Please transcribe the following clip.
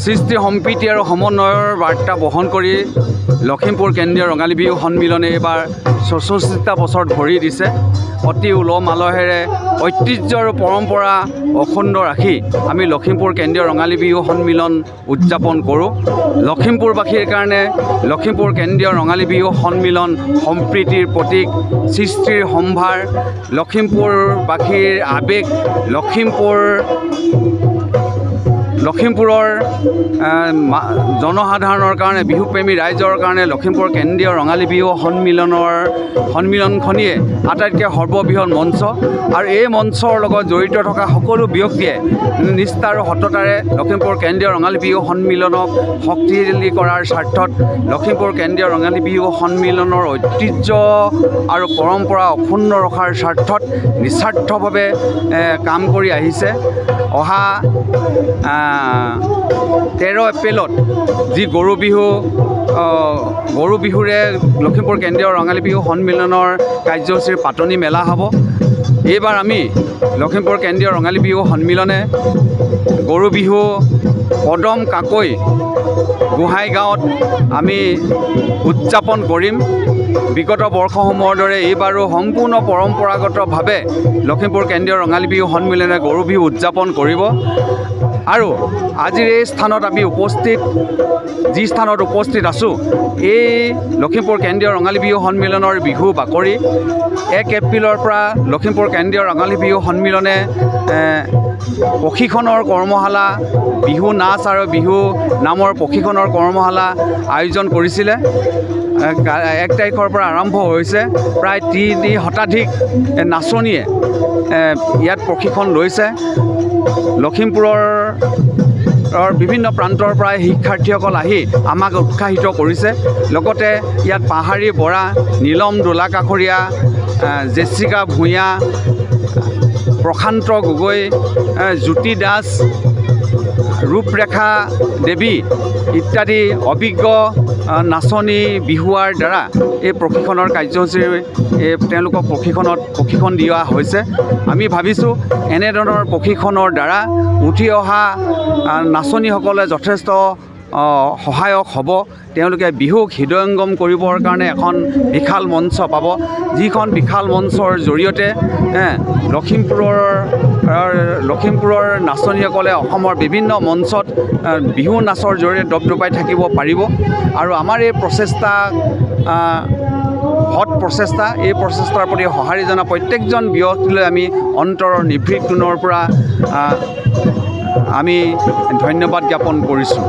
সৃষ্টি সম্প্ৰীতি আৰু সমন্বয়ৰ বাৰ্তা বহন কৰি লখিমপুৰ কেন্দ্ৰীয় ৰঙালী বিহু সন্মিলনে এইবাৰ ৬৪টা বছৰত ভৰি দিছে। অতি উলহ মালহেৰে ঐতিহ্য আৰু পৰম্পৰা অখণ্ড ৰাখি আমি লখিমপুৰ কেন্দ্ৰীয় ৰঙালী বিহু সন্মিলন উদযাপন কৰোঁ। লখিমপুৰবাসীৰ কাৰণে লখিমপুৰ কেন্দ্ৰীয় ৰঙালী বিহু সন্মিলন সম্প্ৰীতিৰ প্ৰতীক, সৃষ্টিৰ সম্ভাৰ, লখিমপুৰবাসীৰ আৱেগ, লখিমপুৰৰ জনসাধাৰণৰ কাৰণে, বিহুপ্ৰেমী ৰাইজৰ কাৰণে লখিমপুৰ কেন্দ্ৰীয় ৰঙালী বিহু সন্মিলনখনিয়ে আটাইতকৈ সৰ্ববৃহৎ মঞ্চ। আৰু এই মঞ্চৰ লগত জড়িত থকা সকলো ব্যক্তিয়ে নিষ্ঠা আৰু সততাৰে লখিমপুৰ কেন্দ্ৰীয় ৰঙালী বিহু সন্মিলনক শক্তিশালী কৰাৰ স্বাৰ্থত লখিমপুৰ কেন্দ্ৰীয় ৰঙালী বিহু সন্মিলনৰ ঐতিহ্য আৰু পৰম্পৰা অক্ষুণ্ণ ৰখাৰ স্বাৰ্থত নিস্বাৰ্থভাৱে কাম কৰি আহিছে। অহা 13 এপ্ৰিলত যি গৰু বিহুৰে লখিমপুৰ কেন্দ্ৰীয় ৰঙালী বিহু সন্মিলনৰ কাৰ্যসূচীৰ পাতনি মেলা হ'ব। এইবাৰ আমি লখিমপুৰ কেন্দ্ৰীয় ৰঙালী বিহু সন্মিলনে গৰু বিহু কদম কাকৈ গোহাঁইগাঁৱত আমি উদযাপন কৰিম। বিগত বৰ্ষসমূহৰ দৰে এইবাৰো সম্পূৰ্ণ পৰম্পৰাগতভাৱে লখিমপুৰ কেন্দ্ৰীয় ৰঙালী বিহু সন্মিলনে গৰু বিহু উদযাপন কৰিব। আৰু আজিৰ এই স্থানত আমি যি স্থানত উপস্থিত আছোঁ, এই লখিমপুৰ কেন্দ্ৰীয় ৰঙালী বিহু সন্মিলনৰ বিহু বাকৰি 1 এপ্ৰিলৰ পৰা লখিমপুৰ কেন্দ্ৰীয় ৰঙালী বিহু সন্মিলনে প্ৰশিক্ষণৰ কৰ্মশালা, বিহু নাচ আৰু বিহু নামৰ প্ৰশিক্ষণৰ কৰ্মশালা আয়োজন কৰিছিলে। 1 তাৰিখৰ পৰা আৰম্ভ হৈছে। প্ৰায় 3 শতাধিক নাচনীয়ে ইয়াত প্ৰশিক্ষণ লৈছে। লখিমপুৰৰ বিভিন্ন প্ৰান্তৰ পৰা শিক্ষাৰ্থীসকল আহি আমাক উৎসাহিত কৰিছে। লগতে ইয়াত পাহাৰী বৰা, নীলম দোলাকাষৰীয়া, জেছিকা ভূঞা, প্ৰশান্ত গগৈ, জ্যোতি দাস, ৰূপৰেখা দেৱী ইত্যাদি অভিজ্ঞ নাচনী বিহুৱাৰ দ্বাৰা এই প্ৰশিক্ষণৰ কাৰ্যসূচী তেওঁলোকক প্ৰশিক্ষণ দিয়া হৈছে। আমি ভাবিছোঁ এনেধৰণৰ প্ৰশিক্ষণৰ দ্বাৰা উঠি অহা নাচনীসকলে যথেষ্ট সহায়ক হ'ব। তেওঁলোকে বিহুক হৃদয়ংগম কৰিবৰ কাৰণে এখন বিশাল মঞ্চ পাব, যিখন বিশাল মঞ্চৰ জৰিয়তে লখিমপুৰৰ নাচনীসকলে অসমৰ বিভিন্ন মঞ্চত বিহু নাচৰ জৰিয়তে দপদপাই থাকিব পাৰিব। আৰু আমাৰ এই এই প্ৰচেষ্টাৰ প্ৰতি সঁহাৰি জনা প্ৰত্যেকজন ব্যক্তিলৈ আমি অন্তৰৰ নিভৃত কোণৰ পৰা আমি ধন্যবাদ জ্ঞাপন কৰিছোঁ।